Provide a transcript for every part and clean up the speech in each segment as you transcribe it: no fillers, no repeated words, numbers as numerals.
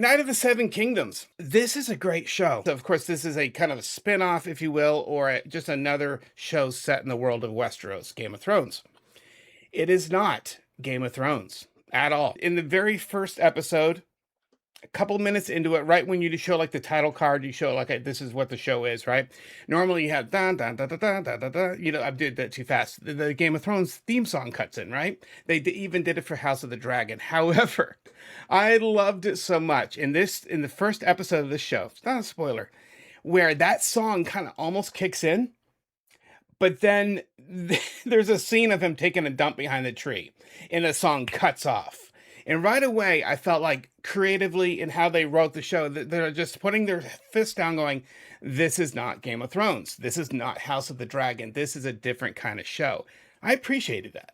Night of the Seven Kingdoms. This is a great show. So of course, this is a kind of a spin-off, if you will, or just another show set in the world of Westeros, Game of Thrones. It is not Game of Thrones at all. In the very first episode, a couple minutes into it, right when you show like the title card, you show like this is what the show is, right? Normally you have dun dun dun dun dun dun dun. Dun. You know, I did that too fast. The Game of Thrones theme song cuts in, right? They even did it for House of the Dragon. However, I loved it so much in the first episode of this show. It's not a spoiler, where that song kind of almost kicks in, but then there's a scene of him taking a dump behind the tree, and the song cuts off. And right away, I felt like creatively in how they wrote the show, that they're just putting their fist down going, this is not Game of Thrones. This is not House of the Dragon. This is a different kind of show. I appreciated that.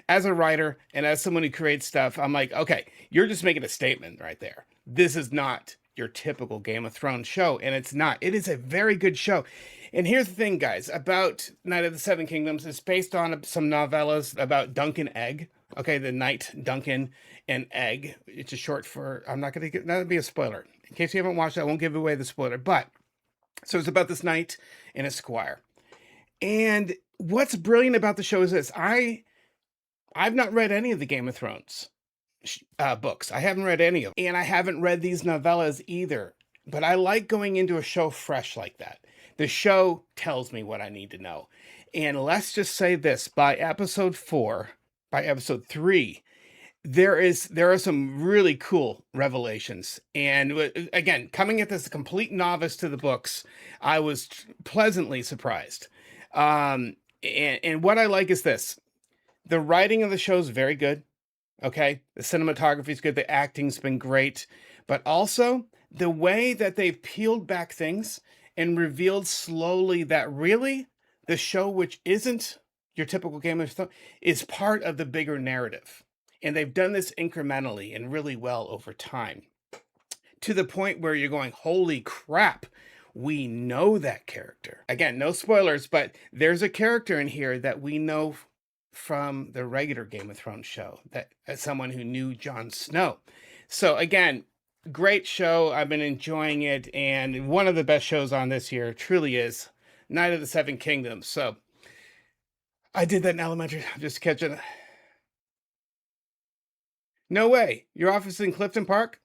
As a writer and as someone who creates stuff, I'm like, okay, you're just making a statement right there. This is not your typical Game of Thrones show. And it's not. It is a very good show. And here's the thing, guys, about Night of the Seven Kingdoms. It's based on some novellas about Duncan Egg. Okay, the Knight Duncan and Egg. It's a short for, I'm not going to get, that'll be a spoiler. In case you haven't watched it, I won't give away the spoiler. But, so it's about this knight and a squire. And what's brilliant about the show is this. I've not read any of the Game of Thrones books. I haven't read any of them. And I haven't read these novellas either. But I like going into a show fresh like that. The show tells me what I need to know. And let's just say this, by episode 3, there are some really cool revelations. And again, coming at this a complete novice to the books, I was pleasantly surprised. And what I like is this. The writing of the show is very good. Okay. The cinematography is good. The acting's been great. But also the way that they've peeled back things and revealed slowly that really the show, which isn't your typical Game of Thrones, is part of the bigger narrative. And they've done this incrementally and really well over time, to the point where you're going, holy crap, we know that character. Again, no spoilers, but there's a character in here that we know from the regular Game of Thrones show, that as someone who knew Jon Snow. So again, great show. I've been enjoying it. And one of the best shows on this year truly is Night of the Seven Kingdoms. So I did that in elementary. I'm just catching. No way. Your office in Clifton Park?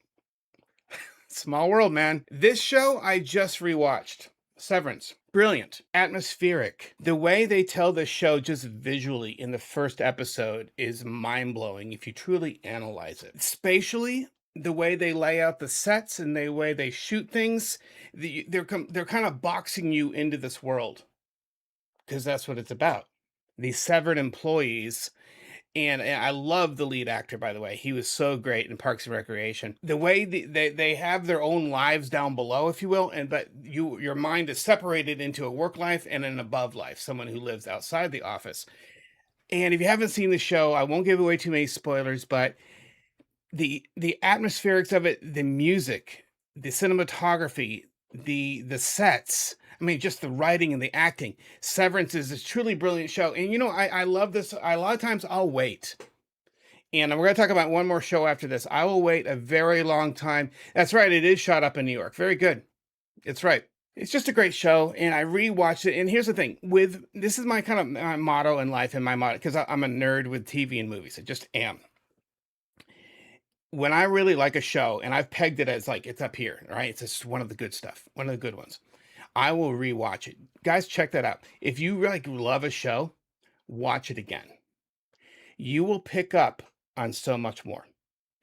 Small world, man. This show I just rewatched. Severance. Brilliant. Atmospheric. The way they tell the show just visually in the first episode is mind-blowing if you truly analyze it. Spatially, the way they lay out the sets and the way they shoot things, they're kind of boxing you into this world, because that's what it's about. These severed employees. And I love the lead actor, by the way. He was so great in Parks and Recreation. The way they have their own lives down below, if you will, but your mind is separated into a work life and an above life, someone who lives outside the office. And if you haven't seen the show, I won't give away too many spoilers, but the atmospherics of it, the music, the cinematography, the sets, I mean, just the writing and the acting. Severance is a truly brilliant show. And, you know, I love this. A lot of times I'll wait. And we're going to talk about one more show after this. I will wait a very long time. That's right. It is shot up in New York. Very good. It's right. It's just a great show. And I rewatched it. And here's the thing. This is my kind of my motto in life, and my motto, because I'm a nerd with TV and movies. I just am. When I really like a show, and I've pegged it as like, it's up here, right? It's just one of the good stuff. One of the good ones. I will rewatch it. Guys, check that out. If you like love a show, watch it again. You will pick up on so much more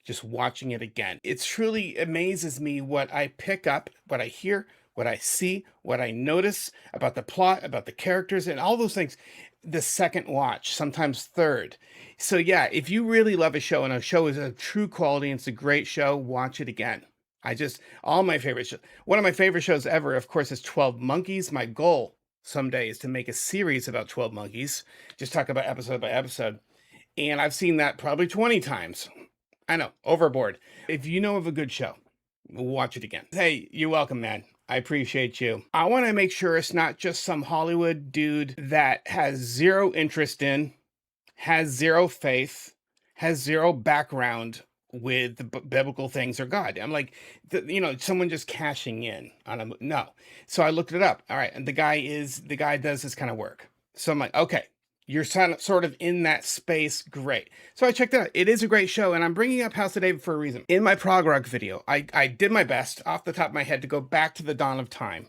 just watching it again. It truly amazes me what I pick up, what I hear, what I see, what I notice about the plot, about the characters, and all those things. The second watch, sometimes third. So yeah, if you really love a show and a show is a true quality and it's a great show, watch it again. All my favorite shows. One of my favorite shows ever, of course, is 12 Monkeys. My goal someday is to make a series about 12 Monkeys. Just talk about episode by episode. And I've seen that probably 20 times. I know, overboard. If you know of a good show, watch it again. Hey, you're welcome, man. I appreciate you. I want to make sure it's not just some Hollywood dude that has zero interest in, has zero faith, has zero background with the biblical things or God. I'm like, someone just cashing in on no. So I looked it up. All right, and the guy does this kind of work. So I'm like, okay, you're sort of in that space. Great. So I checked it out. It is a great show, and I'm bringing up House of David for a reason. In my prog rock video, I did my best off the top of my head to go back to the dawn of time,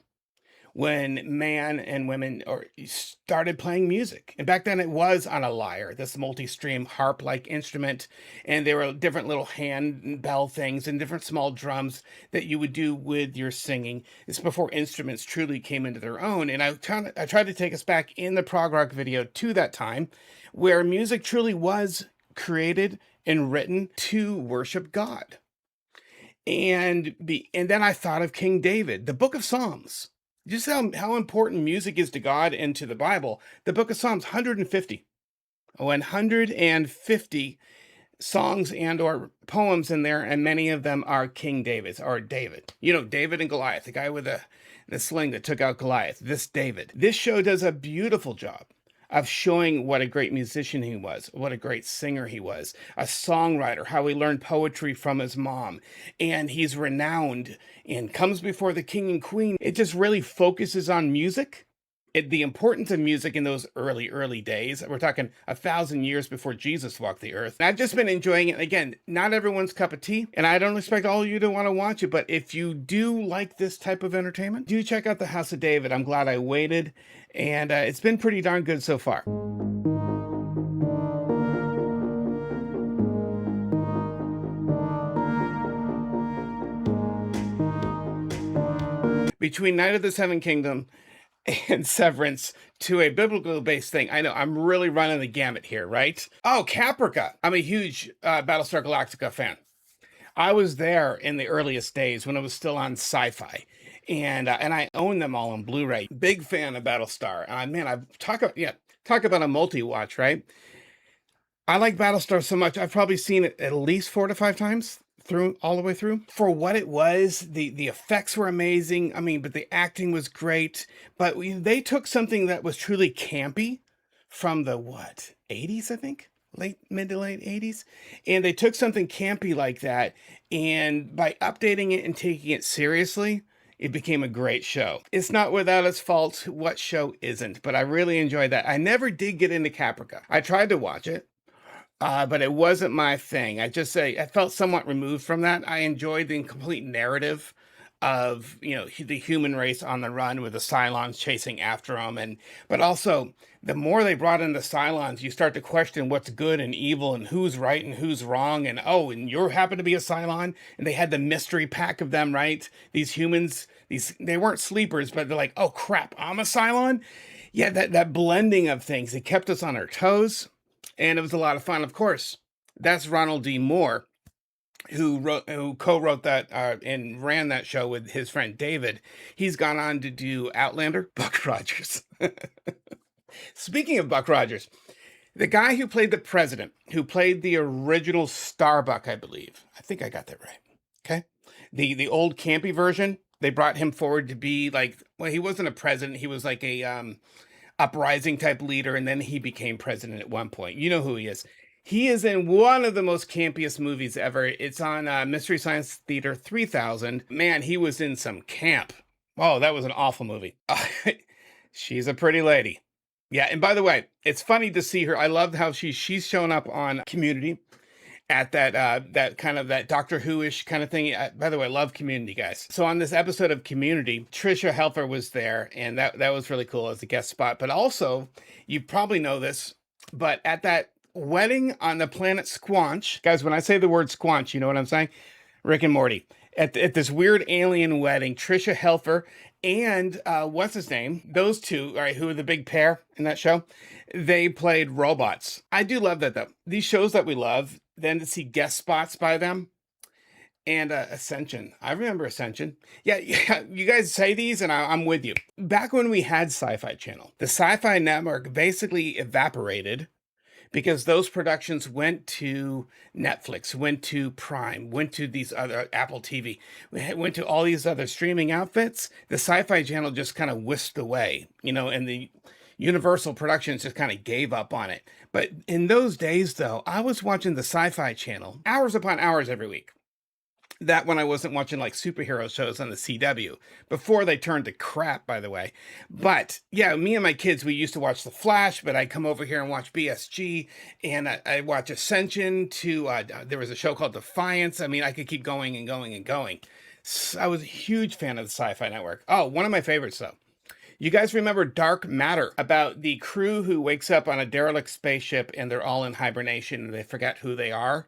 when man and women started playing music. And back then it was on a lyre, this multi-stream harp-like instrument, and there were different little hand and bell things and different small drums that you would do with your singing. It's before instruments truly came into their own. And I tried to take us back in the prog rock video to that time where music truly was created and written to worship God. And then I thought of King David, the book of Psalms. Just how important music is to God and to the Bible. The book of Psalms, 150 songs and or poems in there, and many of them are King David's, or David. David and Goliath, the guy with the sling that took out Goliath, this David. This show does a beautiful job of showing what a great musician he was, what a great singer he was, a songwriter, how he learned poetry from his mom, and he's renowned and comes before the king and queen. It just really focuses on music, the importance of music in those early days. We're talking 1,000 years before Jesus walked the earth. And I've just been enjoying it. Again, not everyone's cup of tea, and I don't expect all of you to want to watch it, but if you do like this type of entertainment, do check out the House of David. I'm glad I waited, and it's been pretty darn good so far. Between Night of the Seven Kingdom and Severance to a biblical based thing. I know I'm really running the gamut here, right? Oh, Caprica. I'm a huge Battlestar Galactica fan. I was there in the earliest days when it was still on SYFY, and I own them all on Blu-ray. Big fan of Battlestar. Man, I talk about a multi-watch, right? I like Battlestar so much. I've probably seen it at least 4 to 5 times all the way through. For what it was, the effects were amazing. But the acting was great. But they took something that was truly campy from the 80s, I think? Mid to late 80s. And they took something campy like that, and by updating it and taking it seriously, it became a great show. It's not without its faults. What show isn't? But I really enjoyed that. I never did get into Caprica. I tried to watch it, but it wasn't my thing. I felt somewhat removed from that. I enjoyed the complete narrative of the human race on the run with the Cylons chasing after them, but also the more they brought in the Cylons, you start to question what's good and evil and who's right and who's wrong, and you happen to be a Cylon, and they had the mystery pack of them, right? These humans, they weren't sleepers, but they're like, oh crap, I'm a Cylon. Yeah, that blending of things, it kept us on our toes, and it was a lot of fun. Of course, that's Ronald D. Moore, who co-wrote that and ran that show with his friend David. He's gone on to do Outlander. Buck Rogers. Speaking of Buck Rogers, the guy who played the president, who played the original Starbuck, I believe. I think I got that right. Okay. The old campy version, they brought him forward to be he wasn't a president. He was like a uprising type leader, and then he became president at one point. You know who he is. He is in one of the most campiest movies ever. It's on Mystery Science Theater 3000. Man, he was in some camp. Oh, that was an awful movie. She's a pretty lady. Yeah, and by the way, it's funny to see her. I love how she's shown up on Community at that kind of that Doctor Who-ish kind of thing. By the way, I love Community, guys. So on this episode of Community, Tricia Helfer was there, and that was really cool as a guest spot. But also, you probably know this, but at that wedding on the planet Squanch, guys, when I say the word Squanch, you know what I'm saying? Rick and Morty. At this weird alien wedding, Tricia Helfer and what's his name? Those two, all right, who are the big pair in that show? They played robots. I do love that, though. These shows that we love, then to see guest spots by them. And Ascension. I remember Ascension. Yeah, you guys say these, and I'm with you. Back when we had SYFY Channel, the SYFY network basically evaporated because those productions went to Netflix, went to Prime, went to these other Apple TV, went to all these other streaming outfits. The SYFY Channel just kind of whisked away, and Universal Productions just kind of gave up on it. But in those days, though, I was watching the SYFY Channel hours upon hours every week. That when I wasn't watching like superhero shows on the CW before they turned to crap, by the way. But yeah, me and my kids, we used to watch The Flash, but I'd come over here and watch BSG, and I watch Ascension to, there was a show called Defiance. I mean, I could keep going and going and going. I was a huge fan of the Sci-Fi Network. Oh, one of my favorites though. You guys remember Dark Matter, about the crew who wakes up on a derelict spaceship and they're all in hibernation and they forget who they are?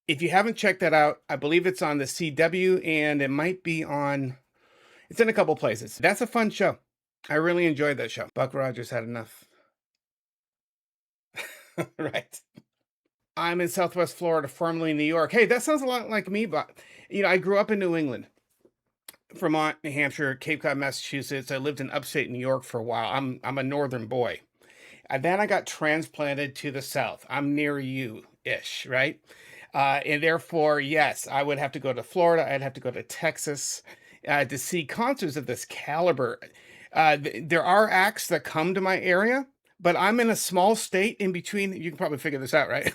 If you haven't checked that out, I believe it's on the CW and it might be on, it's in a couple places. That's a fun show. I really enjoyed that show. Buck Rogers had enough. Right. I'm in Southwest Florida, formerly New York. Hey, that sounds a lot like me, but I grew up in New England, Vermont, New Hampshire, Cape Cod, Massachusetts. I lived in upstate New York for a while. I'm a northern boy. And then I got transplanted to the South. I'm near you-ish, right? And therefore, yes, I would have to go to Florida. I'd have to go to Texas to see concerts of this caliber. There are acts that come to my area, but I'm in a small state in between. You can probably figure this out, right?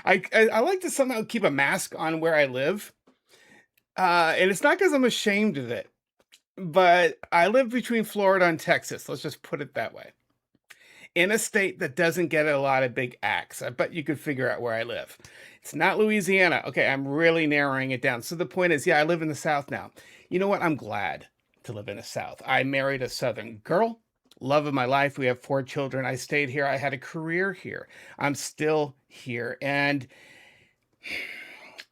I like to somehow keep a mask on where I live. And it's not because I'm ashamed of it, but I live between Florida and Texas. Let's just put it that way. In a state that doesn't get a lot of big acts. I bet you could figure out where I live. It's not Louisiana. Okay, I'm really narrowing it down. So the point is, yeah, I live in the South now. You know what? I'm glad to live in the South. I married a Southern girl, love of my life. We have 4 children. I stayed here. I had a career here. I'm still here. And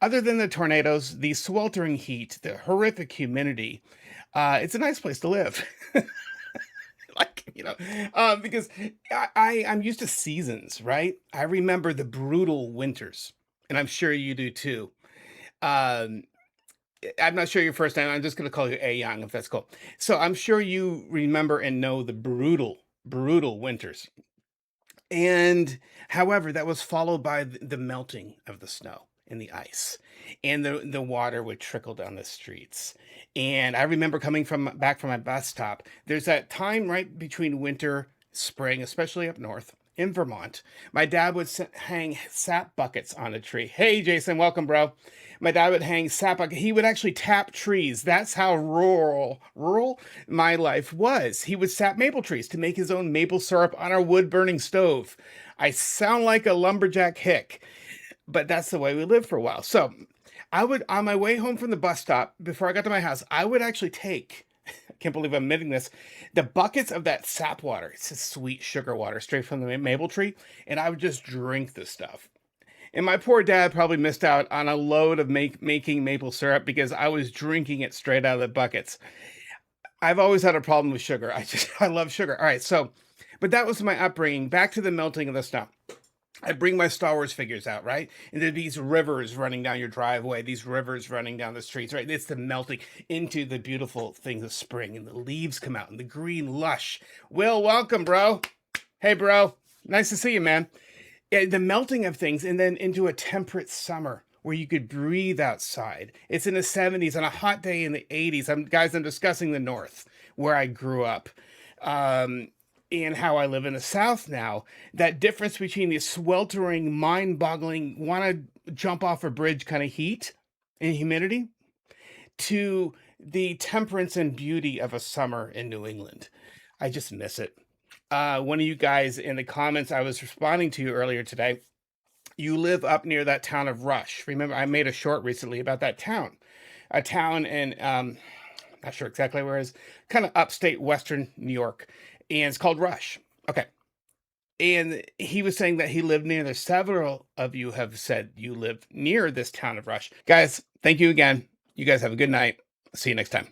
other than the tornadoes, the sweltering heat, the horrific humidity, it's a nice place to live. Because I'm used to seasons, right? I remember the brutal winters, and I'm sure you do too. Um, I'm not sure your first name. I'm just going to call you A Young, if that's cool. So I'm sure you remember and know the brutal winters. And however, that was followed by the melting of the snow and the ice, and the water would trickle down the streets. And I remember coming back from my bus stop. There's that time right between winter, spring, especially up north in Vermont. My dad would hang sap buckets on a tree. Hey, Jason, welcome, bro. My dad would hang sap buckets. He would actually tap trees. That's how rural my life was. He would sap maple trees to make his own maple syrup on our wood burning stove. I sound like a lumberjack hick, but that's the way we lived for a while. So I would, on my way home from the bus stop, before I got to my house, I would actually take, I can't believe I'm admitting this, the buckets of that sap water. It's just sweet sugar water straight from the maple tree. And I would just drink this stuff. And my poor dad probably missed out on a load of making maple syrup because I was drinking it straight out of the buckets. I've always had a problem with sugar. I love sugar. All right. So, but that was my upbringing. Back to the melting of the snow. I bring my Star Wars figures out, right? And there'd be these rivers running down your driveway, these rivers running down the streets, right? It's the melting into the beautiful things of spring, and the leaves come out and the green lush. Will, welcome, bro. Hey, bro. Nice to see you, man. Yeah, the melting of things, and then into a temperate summer where you could breathe outside. It's in the 70s on a hot day in the 80s. I'm discussing the North, where I grew up. And how I live in the South now, that difference between the sweltering, mind-boggling, want to jump off a bridge kind of heat and humidity to the temperance and beauty of a summer in New England. I just miss it. One of you guys in the comments I was responding to you earlier today, you live up near that town of Rush. Remember, I made a short recently about that town. A town in, not sure exactly where it is, kind of upstate Western New York. And it's called Rush. Okay. And he was saying that he lived near there. Several of you have said you live near this town of Rush. Guys, thank you again. You guys have a good night. See you next time.